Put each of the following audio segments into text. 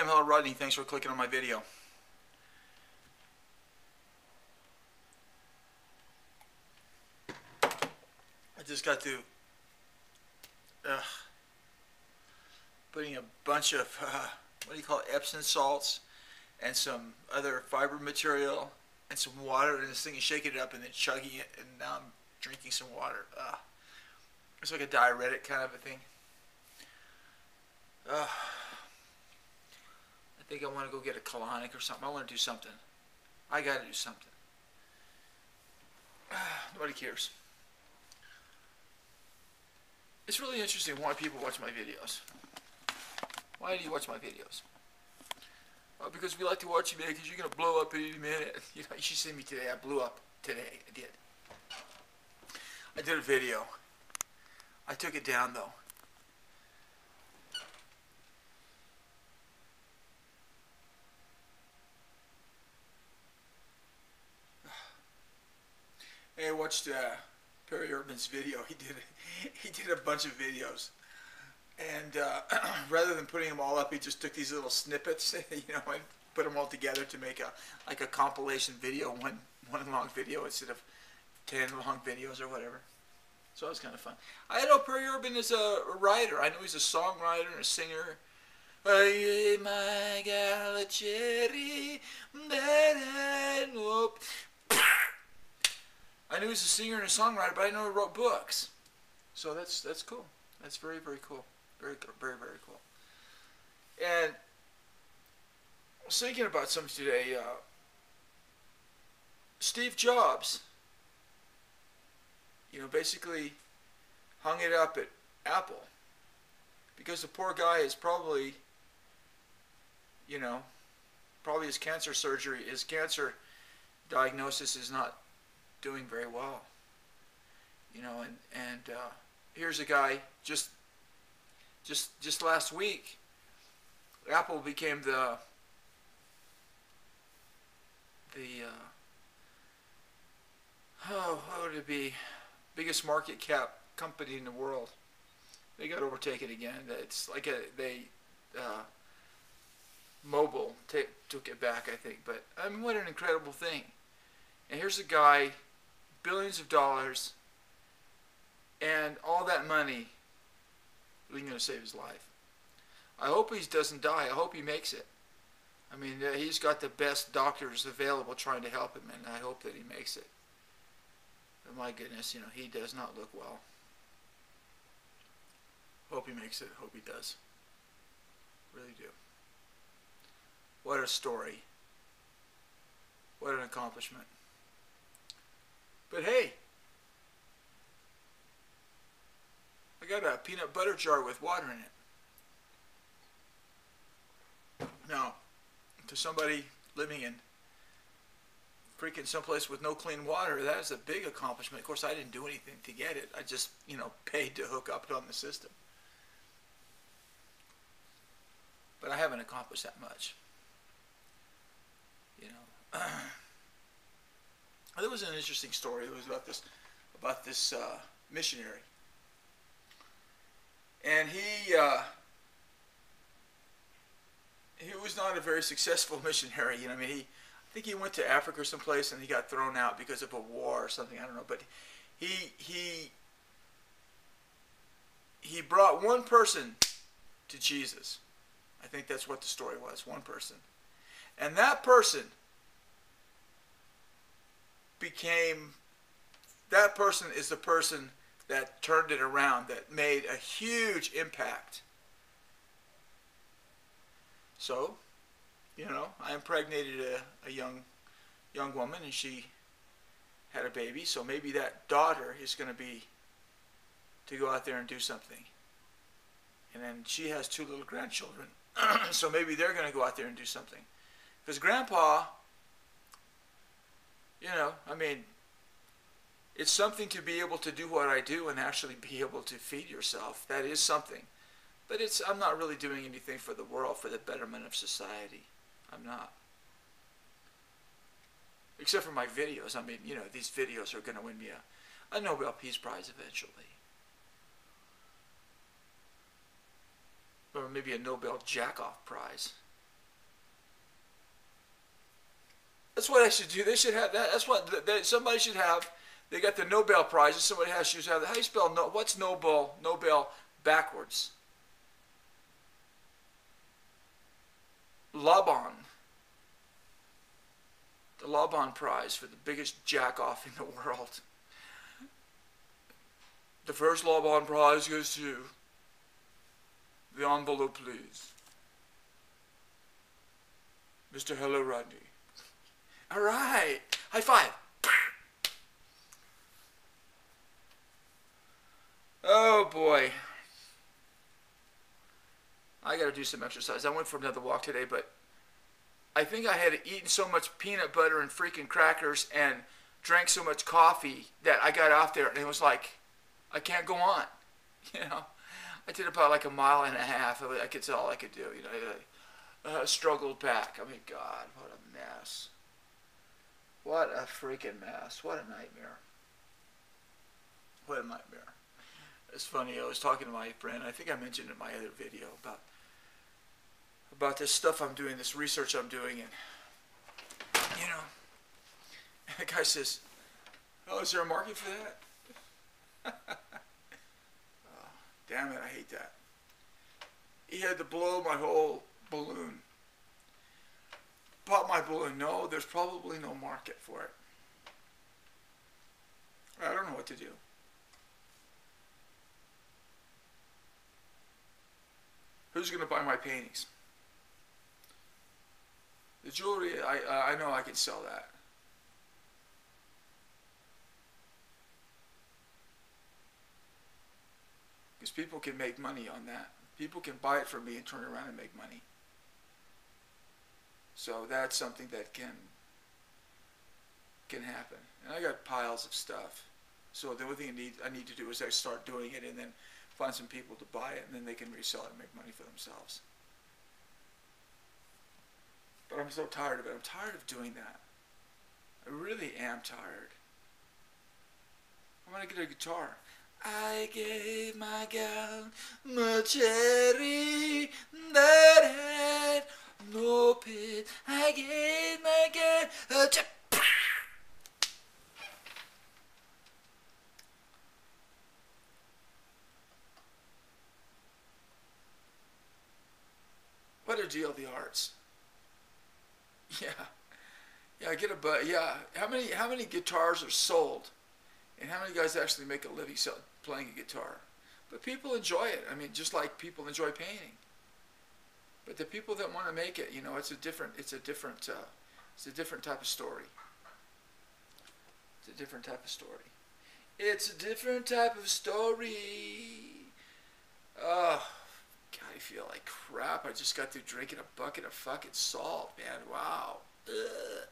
I'm hellorodney. Thanks for clicking on my video. I just got to putting a bunch of what do you call it, Epsom salts and some other fiber material and some water in this thing and shaking it up and then chugging it, and now I'm drinking some water. It's like a diuretic kind of a thing. I think I want to go get a colonic or something. I want to do something. I got to do something. Nobody cares. It's really interesting why people watch my videos. Why do you watch my videos? Well, because we like to watch you, man, because you're going to blow up any minute. You know, you should see me today. I blew up today. I did. I did a video. I took it down, though. Hey, I watched Perry Urban's video. He did a bunch of videos, and rather than putting them all up, he just took these little snippets, you know, and put them all together to make a compilation video, one long video instead of 10 long videos or whatever. So it was kind of fun. I know Perry Urban is a writer. I know he's a songwriter and a singer. Hey, my gal, a cherry that I know. I knew he was a singer and a songwriter, but I know he wrote books. So that's cool. That's very, very cool. Very, very, very cool. And I was thinking about something today. Steve Jobs, you know, basically hung it up at Apple because the poor guy is probably, you know, probably his cancer diagnosis is not doing very well, you know, and here's a guy just last week, Apple became the what would it be, biggest market cap company in the world. They got overtaken again. It's like mobile took it back, I think. But I mean, what an incredible thing. And here's a guy, billions of dollars, and all that money really going to save his life. I hope he doesn't die. I hope he makes it. I mean, he's got the best doctors available trying to help him, and I hope that he makes it. But my goodness, you know, he does not look well. Hope he makes it. Hope he does. Really do. What a story. What an accomplishment. But hey, I got a peanut butter jar with water in it. Now, to somebody living in freaking someplace with no clean water, that is a big accomplishment. Of course, I didn't do anything to get it. I just, you know, paid to hook up on the system. But I haven't accomplished that much. You know. There was an interesting story. It was about this missionary, and he was not a very successful missionary. You know, I mean, I think he went to Africa or someplace and he got thrown out because of a war or something. I don't know, but he brought one person to Jesus. I think that's what the story was. One person, and that person is the person that turned it around, that made a huge impact. So, you know, I impregnated a young woman, and she had a baby, so maybe that daughter is going to go out there and do something. And then she has 2 little grandchildren, so maybe they're going to go out there and do something. Because Grandpa, you know, I mean, it's something to be able to do what I do and actually be able to feed yourself. That is something. But I'm not really doing anything for the world, for the betterment of society. I'm not. Except for my videos. I mean, you know, these videos are going to win me a Nobel Peace Prize eventually. Or maybe a Nobel Jack-Off Prize. That's what I should do. They should have that. That's what somebody should have. They got the Nobel Prize, and somebody should have. How do you spell no? What's Nobel? Nobel backwards. Laban. The Laban Prize for the biggest jack off in the world. The first Laban Prize goes to the envelope, please. Mr. Hellorodney. All right. High five. Oh boy. I got to do some exercise. I went for another walk today, but I think I had eaten so much peanut butter and freaking crackers and drank so much coffee that I got out there and it was like, I can't go on. You know, I did about like a mile and a half. That's all I could do. You know, I struggled back. I mean, God, what a mess. What a freaking mess. What a nightmare. What a nightmare. It's funny, I was talking to my friend, I think I mentioned in my other video about this stuff I'm doing, this research I'm doing, and, you know, and the guy says, oh, is there a market for that? Oh, damn it, I hate that. He had to blow my whole balloon. Bought my balloon. No, there's probably no market for it. I don't know what to do. Who's going to buy my paintings? The jewelry, I know I can sell that. Because people can make money on that. People can buy it from me and turn around and make money. So that's something that can happen. And I got piles of stuff. So the only thing I need to do is I start doing it and then find some people to buy it, and then they can resell it and make money for themselves. But I'm so tired of it. I'm tired of doing that. I really am tired. I'm going to get a guitar. I gave my gal my cherry that had no pit. I gave my gal a chip. What a deal, the arts. Yeah, how many guitars are sold, and how many guys actually make a living playing a guitar? But people enjoy it. I mean, just like people enjoy painting. But the people that want to make it, you know, it's a different type of story. It's a different type of story. It's a different type of story. Oh, God, I feel like crap. I just got through drinking a bucket of fucking salt, man. Wow. Ugh.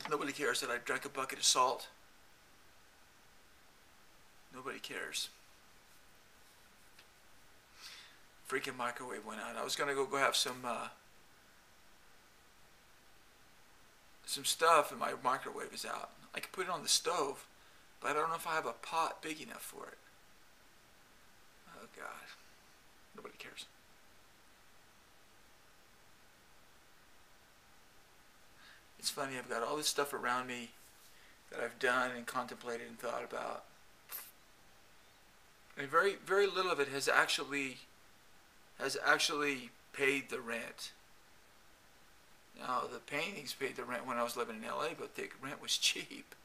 Nobody cares that I drank a bucket of salt. Nobody cares. Freaking microwave went out. I was gonna go have some stuff, and my microwave is out. I could put it on the stove, but I don't know if I have a pot big enough for it. Oh God. Nobody cares. It's funny, I've got all this stuff around me that I've done and contemplated and thought about. And very, very little of it has actually paid the rent. Now, the paintings paid the rent when I was living in LA, but the rent was cheap.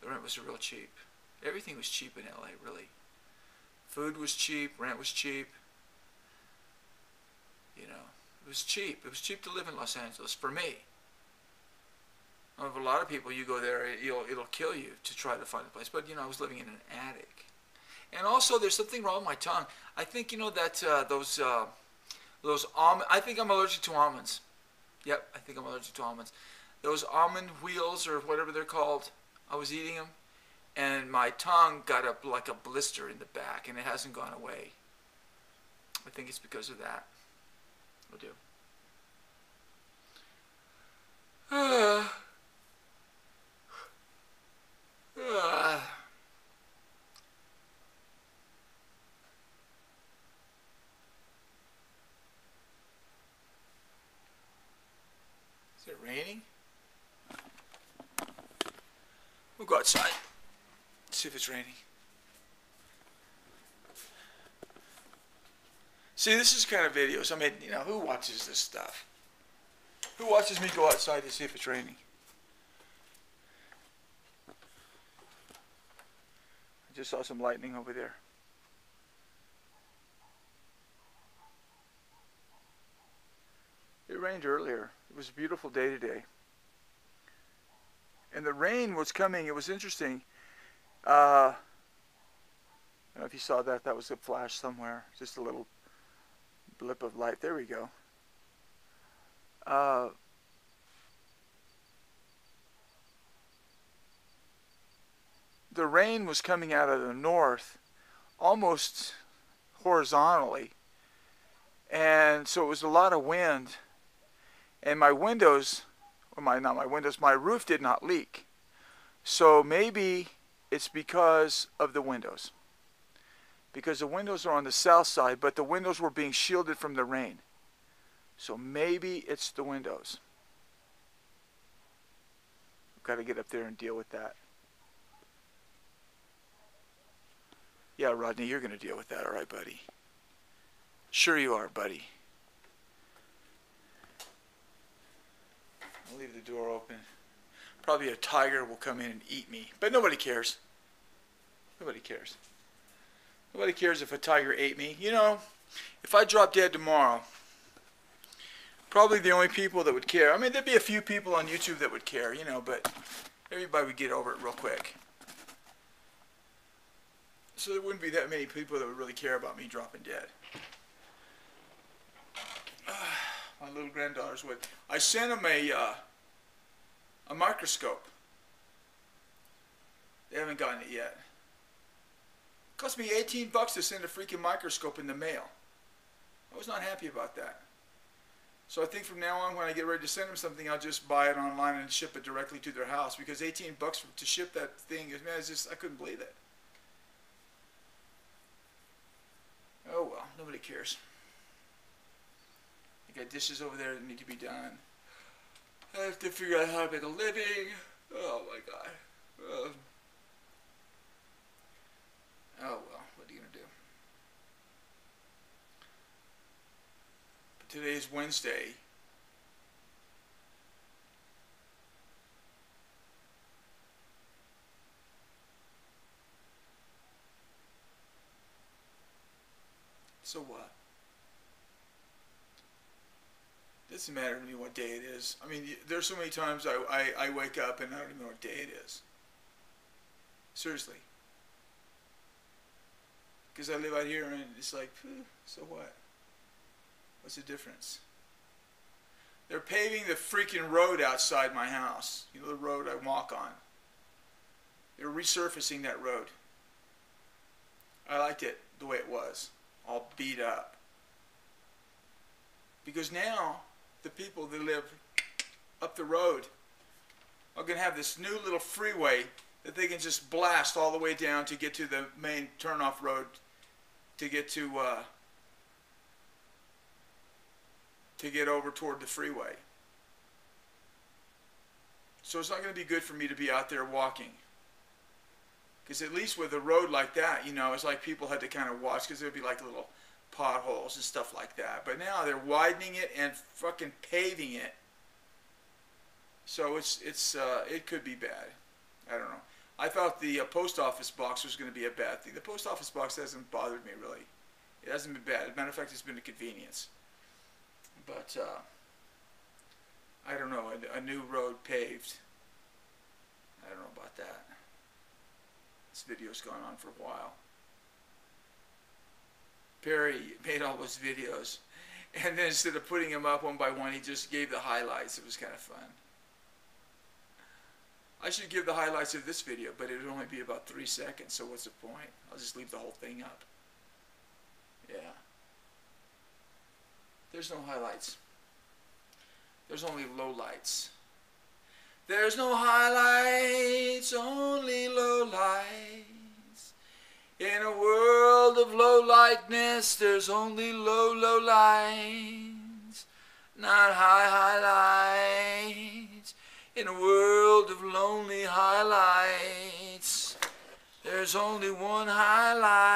The rent was real cheap. Everything was cheap in LA, really. Food was cheap, rent was cheap. You know, it was cheap. It was cheap to live in Los Angeles, for me. For a lot of people, you go there, it'll kill you to try to find a place. But, you know, I was living in an attic. And also, there's something wrong with my tongue. I think, you know, that those almond, I think I'm allergic to almonds. Yep, I think I'm allergic to almonds. Those almond wheels, or whatever they're called, I was eating them, and my tongue got like a blister in the back, and it hasn't gone away. I think it's because of that. Will do. outside. See if it's raining. See, this is kind of videos. I mean, you know, who watches this stuff? Who watches me go outside to see if it's raining? I just saw some lightning over there. It rained earlier. It was a beautiful day today. And the rain was coming. It was interesting. I don't know if you saw that. That was a flash somewhere. Just a little blip of light. There we go. The rain was coming out of the north almost horizontally. And so it was a lot of wind. And my windows, or not my windows, my roof did not leak. So maybe it's because of the windows. Because the windows are on the south side, but the windows were being shielded from the rain. So maybe it's the windows. I've got to get up there and deal with that. Yeah, Rodney, you're going to deal with that, all right, buddy? Sure you are, buddy. I'll leave the door open. Probably a tiger will come in and eat me, but nobody cares. Nobody cares. Nobody cares if a tiger ate me. You know, if I drop dead tomorrow, probably the only people that would care, I mean, there'd be a few people on YouTube that would care, you know, but everybody would get over it real quick. So there wouldn't be that many people that would really care about me dropping dead. My little granddaughters would. I sent them a microscope. They haven't gotten it yet. It cost me $18 to send a freaking microscope in the mail. I was not happy about that. So I think from now on, when I get ready to send them something, I'll just buy it online and ship it directly to their house. Because $18 to ship that thing, man, it's just, I couldn't believe it. Oh well, nobody cares. I got dishes over there that need to be done. I have to figure out how to make a living. Oh my God. Oh well, what are you gonna do? But today is Wednesday. So what? It doesn't matter to me what day it is. I mean, there's so many times I wake up and I don't even know what day it is. Seriously. Because I live out here and it's like, so what? What's the difference? They're paving the freaking road outside my house. You know, the road I walk on. They're resurfacing that road. I liked it the way it was. All beat up. Because now, the people that live up the road are going to have this new little freeway that they can just blast all the way down to get to the main turnoff road to get over toward the freeway. So it's not going to be good for me to be out there walking. Because at least with a road like that, you know, it's like people had to kind of watch because there'd be like little potholes and stuff like that. But now they're widening it and fucking paving it. So it could be bad. I don't know. I thought the post office box was going to be a bad thing. The post office box hasn't bothered me really. It hasn't been bad. As a matter of fact, it's been a convenience. But I don't know. A new road paved. I don't know about that. This video's gone on for a while. Perry made all those videos, and then instead of putting them up one by one, he just gave the highlights. It was kind of fun. I should give the highlights of this video, but it would only be about 3 seconds, so what's the point? I'll just leave the whole thing up. Yeah. There's no highlights. There's only lowlights. There's no highlights, only lowlights. In a world of lowlightness, there's only low lines, not high highlights. In a world of lonely highlights, there's only one highlight.